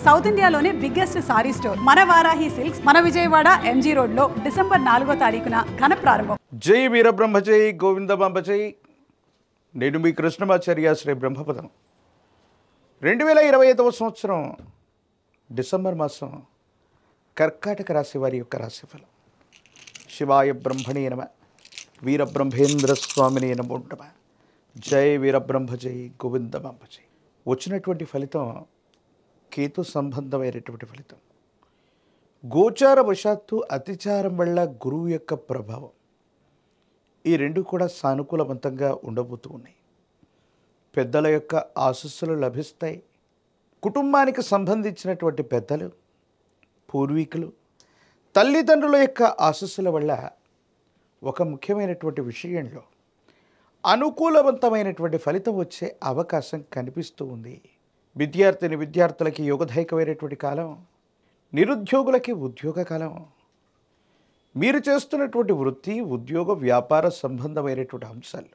South ఇండియాలోనే biggest sorry store మన Varahi silks మన విజయవాడ ఎంజీ రోడ్ లో డిసెంబర్ 4వ తారీఖున ఘన ప్రారంభం. జై వీరబ్రహ్మ జై గోవిందమాంబ జై. నేను మీ కృష్ణమాచార్య శ్రీ బ్రహ్మపదం. 2025వ సంవత్సరం డిసెంబర్ మాసం కర్కాటక రాశి వారి యొక్క రాశిఫలం. శివాయ బ్రహ్మణే నమ, వీరబ్రహ్మేంద్ర స్వామినే నమో నమ. జై వీరబ్రహ్మ జై గోవిందమాంబ జై. వచ్చినటువంటి ఫలితం కేతు సంబంధమైనటువంటి ఫలితం. గోచార వశాత్తు అతిచారం వల్ల గురువు యొక్క ప్రభావం, ఈ రెండు కూడా సానుకూలవంతంగా ఉండబోతూ ఉన్నాయి. పెద్దల యొక్క ఆశీస్సులు లభిస్తాయి. కుటుంబానికి సంబంధించినటువంటి పెద్దలు, పూర్వీకులు, తల్లిదండ్రుల యొక్క ఆశీస్సుల వల్ల ఒక ముఖ్యమైనటువంటి విషయంలో అనుకూలవంతమైనటువంటి ఫలితం వచ్చే అవకాశం కనిపిస్తూ ఉంది. విద్యార్థులకి యోగదాయకమైనటువంటి కాలం, నిరుద్యోగులకి ఉద్యోగ కాలం. మీరు చేస్తున్నటువంటి వృత్తి, ఉద్యోగ, వ్యాపార సంబంధమైనటువంటి అంశాలు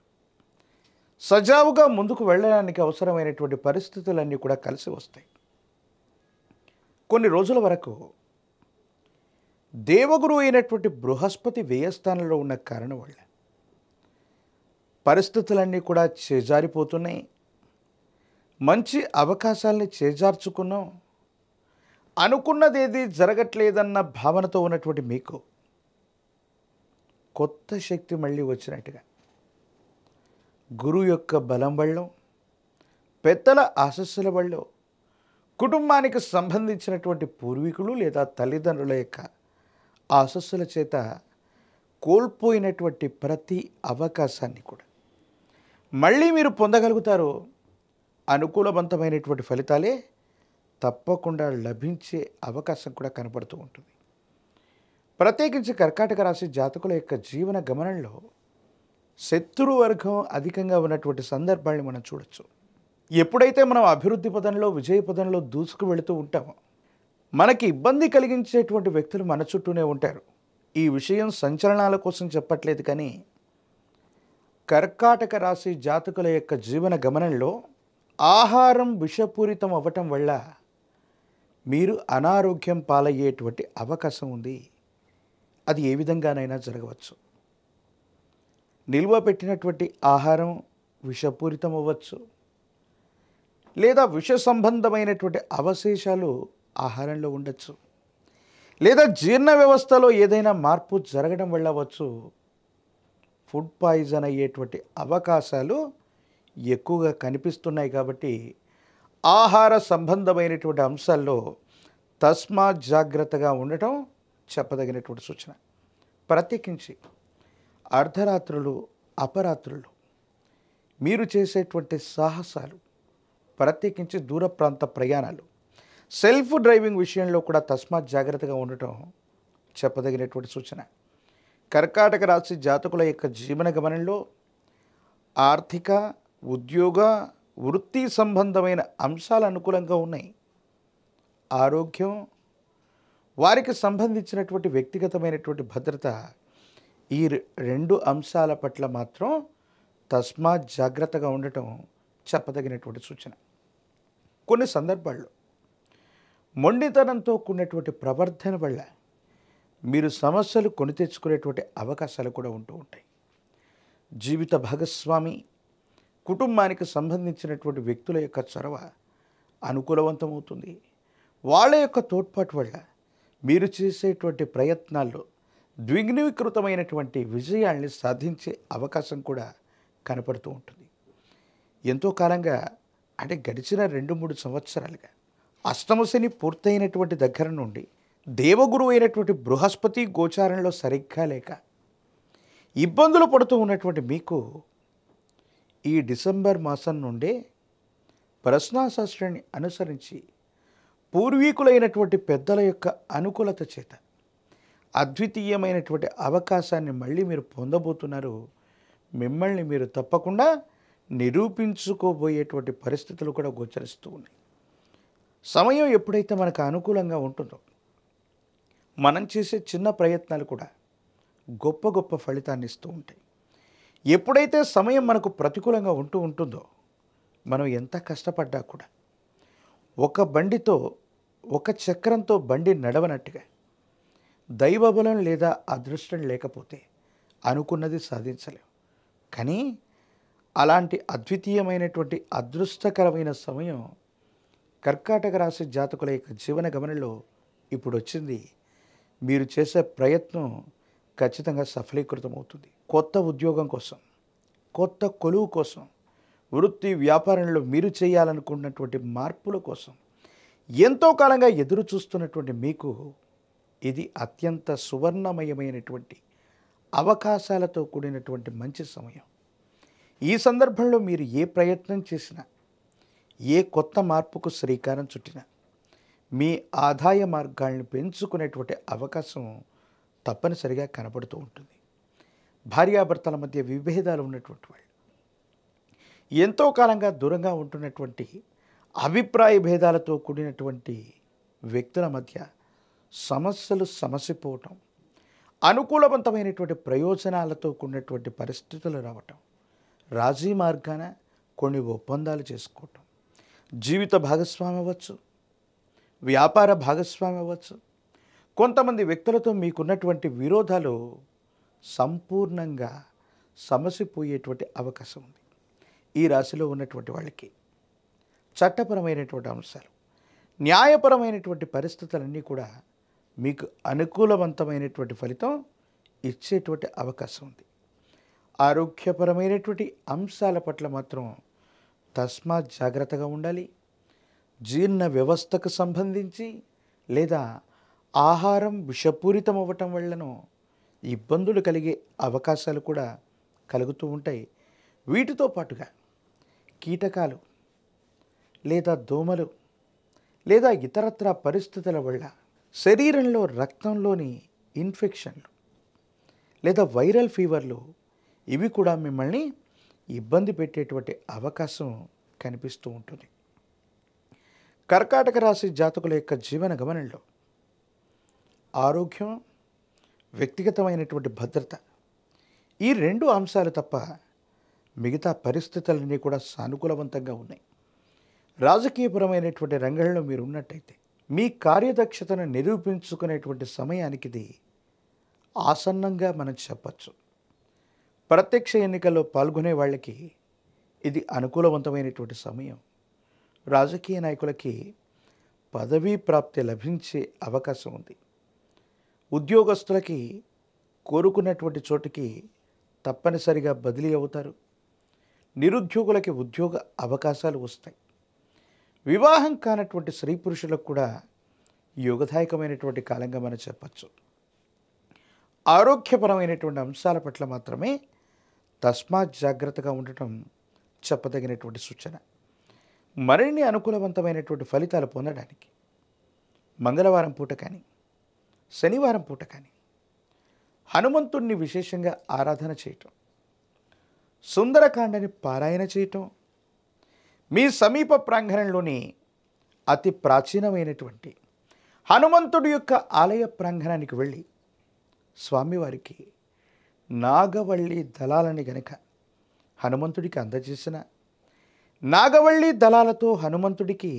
సజావుగా ముందుకు వెళ్ళడానికి అవసరమైనటువంటి పరిస్థితులన్నీ కూడా కలిసి వస్తాయి. కొన్ని రోజుల వరకు దేవగురు అయినటువంటి బృహస్పతి వ్యయస్థానంలో ఉన్న కారణం వల్ల పరిస్థితులన్నీ కూడా చేజారిపోతున్నాయి. మంచి అవకాశాలని చేజార్చుకున్నాం. అనుకున్నదేది జరగట్లేదన్న భావనతో ఉన్నటువంటి మీకు కొత్త శక్తి మళ్ళీ వచ్చినట్టుగా గురువు యొక్క బలం వల్ల, పెద్దల ఆశస్సుల వల్ల, కుటుంబానికి సంబంధించినటువంటి పూర్వీకులు లేదా తల్లిదండ్రుల యొక్క ఆశస్సుల చేత కోల్పోయినటువంటి ప్రతి అవకాశాన్ని కూడా మళ్ళీ మీరు పొందగలుగుతారు. అనుకూలవంతమైనటువంటి ఫలితాలే తప్పకుండా లభించే అవకాశం కూడా కనపడుతూ ఉంటుంది. ప్రత్యేకించి కర్కాటక రాశి జాతకుల యొక్క జీవన గమనంలో శత్రు వర్గం అధికంగా ఉన్నటువంటి సందర్భాన్ని మనం చూడొచ్చు. ఎప్పుడైతే మనం అభివృద్ధి పదంలో, విజయ పదంలో దూసుకు వెళుతూ ఉంటామో మనకి ఇబ్బంది కలిగించేటువంటి వ్యక్తులు మన చుట్టూనే ఉంటారు. ఈ విషయం సంచలనాల కోసం చెప్పట్లేదు, కానీ కర్కాటక రాశి జాతకుల యొక్క జీవన గమనంలో ఆహారం విషపూరితం అవ్వటం వల్ల మీరు అనారోగ్యం పాలయ్యేటువంటి అవకాశం ఉంది. అది ఏ విధంగానైనా జరగవచ్చు. నిల్వ పెట్టినటువంటి ఆహారం విషపూరితం అవ్వచ్చు, లేదా విష సంబంధమైనటువంటి అవశేషాలు ఆహారంలో ఉండొచ్చు, లేదా జీర్ణ వ్యవస్థలో ఏదైనా మార్పు జరగడం వల్ల అవ్వచ్చు. ఫుడ్ పాయిజన్ అయ్యేటువంటి అవకాశాలు ఎక్కువగా కనిపిస్తున్నాయి. కాబట్టి ఆహార సంబంధమైనటువంటి అంశాల్లో తస్మాత్ జాగ్రత్తగా ఉండటం చెప్పదగినటువంటి సూచన. ప్రత్యేకించి అర్ధరాత్రులు, అపరాత్రులు మీరు చేసేటువంటి సాహసాలు, ప్రత్యేకించి దూర ప్రాంత ప్రయాణాలు, సెల్ఫ్ డ్రైవింగ్ విషయంలో కూడా తస్మాత్ జాగ్రత్తగా ఉండటం చెప్పదగినటువంటి సూచన. కర్కాటక రాశి జాతకుల యొక్క జీవన గమనంలో ఆర్థిక, ఉద్యోగ, వృత్తి సంబంధమైన అంశాలు అనుకూలంగా ఉన్నాయి. ఆరోగ్యం, వారికి సంబంధించినటువంటి వ్యక్తిగతమైనటువంటి భద్రత, ఈ రెండు అంశాల పట్ల మాత్రం తస్మాత్ జాగ్రత్తగా ఉండటం చెప్పదగినటువంటి సూచన. కొన్ని సందర్భాల్లో మొండితనంతో కూడినటువంటి ప్రవర్తన వల్ల మీరు సమస్యలు కొని తెచ్చుకునేటువంటి అవకాశాలు కూడా ఉంటూ ఉంటాయి. జీవిత భాగస్వామి, కుటుంబానికి సంబంధించినటువంటి వ్యక్తుల యొక్క చొరవ అనుకూలవంతమవుతుంది. వాళ్ళ యొక్క తోడ్పాటు వల్ల మీరు చేసేటువంటి ప్రయత్నాల్లో ద్విగ్నీకృతమైనటువంటి విజయాల్ని సాధించే అవకాశం కూడా కనపడుతూ ఉంటుంది. ఎంతో కాలంగా, అంటే గడిచిన 2-3 సంవత్సరాలుగా అష్టమ శని పూర్తయినటువంటి దగ్గర నుండి దేవగురు అయినటువంటి బృహస్పతి గోచారంలో సరిగ్గా లేక ఇబ్బందులు పడుతూ ఉన్నటువంటి మీకు ఈ డిసెంబర్ మాసం నుండే ప్రశ్నాశాస్త్రాన్ని అనుసరించి పూర్వీకులైనటువంటి పెద్దల యొక్క అనుకూలత చేత అద్వితీయమైనటువంటి అవకాశాన్ని మళ్ళీ మీరు పొందబోతున్నారు. మిమ్మల్ని మీరు తప్పకుండా నిరూపించుకోబోయేటువంటి పరిస్థితులు కూడా గోచరిస్తూ ఉన్నాయి. సమయం ఎప్పుడైతే మనకు అనుకూలంగా ఉంటుందో మనం చేసే చిన్న ప్రయత్నాలు కూడా గొప్ప గొప్ప ఫలితాన్ని ఇస్తూ ఉంటాయి. ఎప్పుడైతే సమయం మనకు ప్రతికూలంగా ఉంటుందో మనం ఎంత కష్టపడ్డా కూడా ఒక బండితో ఒక చక్రంతో బండి నడవనట్టుగా దైవబలం లేదా అదృష్టం లేకపోతే అనుకున్నది సాధించలేం. కానీ అలాంటి అద్వితీయమైనటువంటి అదృష్టకరమైన సమయం కర్కాటక రాశి జాతకుల యొక్క జీవన గమనంలో ఇప్పుడు వచ్చింది. మీరు చేసే ప్రయత్నం ఖచ్చితంగా సఫలీకృతం అవుతుంది. కొత్త ఉద్యోగం కోసం, కొత్త కొలువు కోసం, వృత్తి వ్యాపారంలో మీరు చేయాలనుకున్నటువంటి మార్పుల కోసం ఎంతో కాలంగా ఎదురు చూస్తున్నటువంటి మీకు ఇది అత్యంత సువర్ణమయమైనటువంటి అవకాశాలతో కూడినటువంటి మంచి సమయం. ఈ సందర్భంలో మీరు ఏ ప్రయత్నం చేసినా, ఏ కొత్త మార్పుకు శ్రీకారం చుట్టినా మీ ఆదాయ మార్గాలను పెంచుకునేటువంటి అవకాశం తప్పనిసరిగా కనపడుతూ ఉంటుంది. భార్యాభర్తల మధ్య విభేదాలు ఉన్నటువంటి వాళ్ళు, ఎంతో కాలంగా దూరంగా ఉంటున్నటువంటి అభిప్రాయ భేదాలతో కూడినటువంటి వ్యక్తుల మధ్య సమస్యలు సమసిపోవటం, అనుకూలవంతమైనటువంటి ప్రయోజనాలతో కూడినటువంటి పరిస్థితులు రావటం, రాజీ మార్గాన కొన్ని ఒప్పందాలు చేసుకోవటం, జీవిత భాగస్వామి అవ్వచ్చు, వ్యాపార భాగస్వామి అవ్వచ్చు. కొంతమంది వ్యక్తులతో మీకున్నటువంటి విరోధాలు సంపూర్ణంగా సమసిపోయేటువంటి అవకాశం ఉంది. ఈ రాశిలో ఉన్నటువంటి వాళ్ళకి చట్టపరమైనటువంటి అంశాలు, న్యాయపరమైనటువంటి పరిస్థితులన్నీ కూడా మీకు అనుకూలవంతమైనటువంటి ఫలితం ఇచ్చేటువంటి అవకాశం ఉంది. ఆరోగ్యపరమైనటువంటి అంశాల పట్ల మాత్రం తస్మాత్ జాగ్రత్తగా ఉండాలి. జీర్ణ వ్యవస్థకు సంబంధించి లేదా ఆహారం విషపూరితం అవ్వటం వల్లనో ఇబ్బందులు కలిగే అవకాశాలు కూడా కలుగుతూ ఉంటాయి. వీటితో పాటుగా కీటకాలు లేదా దోమలు లేదా ఇతరత్ర పరిస్థితుల వల్ల శరీరంలో రక్తంలోని ఇన్ఫెక్షన్లు లేదా వైరల్ ఫీవర్లు ఇవి కూడా మిమ్మల్ని ఇబ్బంది పెట్టేటువంటి అవకాశం కనిపిస్తూ ఉంటుంది. కర్కాటక రాశి జాతకుల యొక్క జీవన గమనంలో ఆరోగ్యం, వ్యక్తిగతమైనటువంటి భద్రత, ఈ రెండు అంశాలు తప్ప మిగతా పరిస్థితులన్నీ కూడా సానుకూలవంతంగా ఉన్నాయి. రాజకీయపరమైనటువంటి రంగంలో మీరు ఉన్నట్టయితే మీ కార్యదక్షతను నిరూపించుకునేటువంటి సమయానికి ఇది ఆసన్నంగా మనం చెప్పచ్చు. ప్రత్యక్ష ఎన్నికల్లో పాల్గొనే వాళ్ళకి ఇది అనుకూలవంతమైనటువంటి సమయం. రాజకీయ నాయకులకి పదవీ ప్రాప్తి లభించే అవకాశం ఉంది. ఉద్యోగస్తులకి కోరుకున్నటువంటి చోటికి తప్పనిసరిగా బదిలీ అవుతారు. నిరుద్యోగులకి ఉద్యోగ అవకాశాలు వస్తాయి. వివాహం కానటువంటి స్త్రీ పురుషులకు కూడా యోగదాయకమైనటువంటి కాలంగా మనం చెప్పచ్చు. ఆరోగ్యపరమైనటువంటి అంశాల పట్ల మాత్రమే తస్మాత్ జాగ్రత్తగా ఉండటం చెప్పదగినటువంటి సూచన. మరిన్ని అనుకూలవంతమైనటువంటి ఫలితాలు పొందడానికి మంగళవారం పూట కానీ, శనివారం పూట కానీ హనుమంతుడిని విశేషంగా ఆరాధన చేయటం, సుందరకాండని పారాయణ చేయటం, మీ సమీప ప్రాంగణంలోని అతి ప్రాచీనమైనటువంటి హనుమంతుడి యొక్క ఆలయ ప్రాంగణానికి వెళ్ళి స్వామివారికి నాగవల్లి దళాలని గనక హనుమంతుడికి అందజేసిన, నాగవల్లి దళాలతో హనుమంతుడికి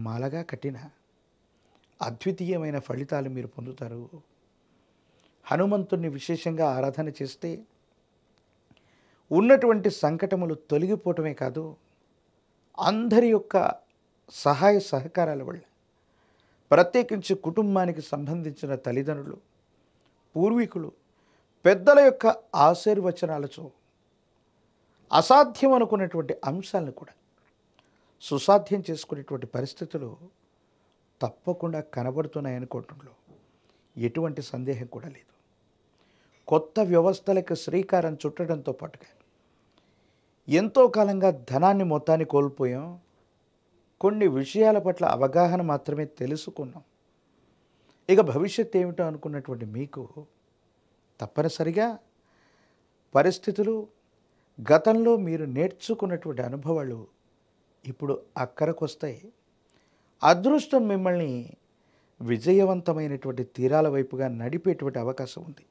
మాలగా కట్టిన అద్వితీయమైన ఫలితాలు మీరు పొందుతారు. హనుమంతుడిని విశేషంగా ఆరాధన చేస్తే ఉన్నటువంటి సంకటములు తొలగిపోవటమే కాదు, అందరి యొక్క సహాయ సహకారాల వల్ల, ప్రత్యేకించి కుటుంబానికి సంబంధించిన తల్లిదండ్రులు, పూర్వీకులు, పెద్దల యొక్క ఆశీర్వచనాలతో అసాధ్యం అనుకున్నటువంటి అంశాలను కూడా సుసాధ్యం చేసుకునేటువంటి పరిస్థితులు తప్పకుండా కనబడుతున్నాయనుకోవటంలో ఎటువంటి సందేహం కూడా లేదు. కొత్త వ్యవస్థలకు శ్రీకారం చుట్టడంతో పాటుగా ఎంతో కాలంగా ధనాన్ని మొత్తాన్ని కోల్పోయాం. కొన్ని విషయాల పట్ల అవగాహన మాత్రమే తెలుసుకున్నాం. ఇక భవిష్యత్తు ఏమిటో అనుకున్నటువంటి మీకు తప్పనిసరిగా పరిస్థితులు, గతంలో మీరు నేర్చుకున్నటువంటి అనుభవాలు ఇప్పుడు అక్కరకు వస్తాయి. అదృష్టం మిమ్మల్ని విజయవంతమైనటువంటి తీరాల వైపుగా నడిపేటువంటి అవకాశం ఉంది.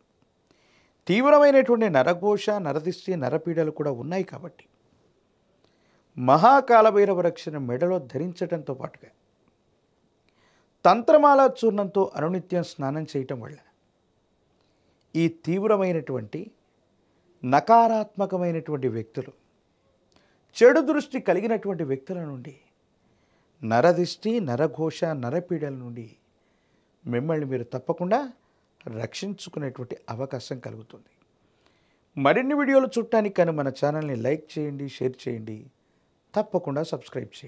తీవ్రమైనటువంటి నరఘోష, నరదిష్టి, నరపీడలు కూడా ఉన్నాయి కాబట్టి మహాకాలభైరవ రక్షణ మెడలో ధరించడంతో పాటుగా తంత్రమాల చూర్ణంతో అనునిత్యం స్నానం చేయటం వల్ల ఈ తీవ్రమైనటువంటి నకారాత్మకమైనటువంటి వ్యక్తులు, చెడు దృష్టి కలిగినటువంటి వ్యక్తుల నుండి, నరదిష్టి, నరఘోష, నరపీడల నుండి మిమ్మల్ని మీరు తప్పకుండా రక్షించుకునేటువంటి అవకాశం కలుగుతుంది. మరిన్ని వీడియోలు చూడటానికి కానీ మన ఛానల్ని లైక్ చేయండి, షేర్ చేయండి, తప్పకుండా సబ్స్క్రైబ్ చేయండి.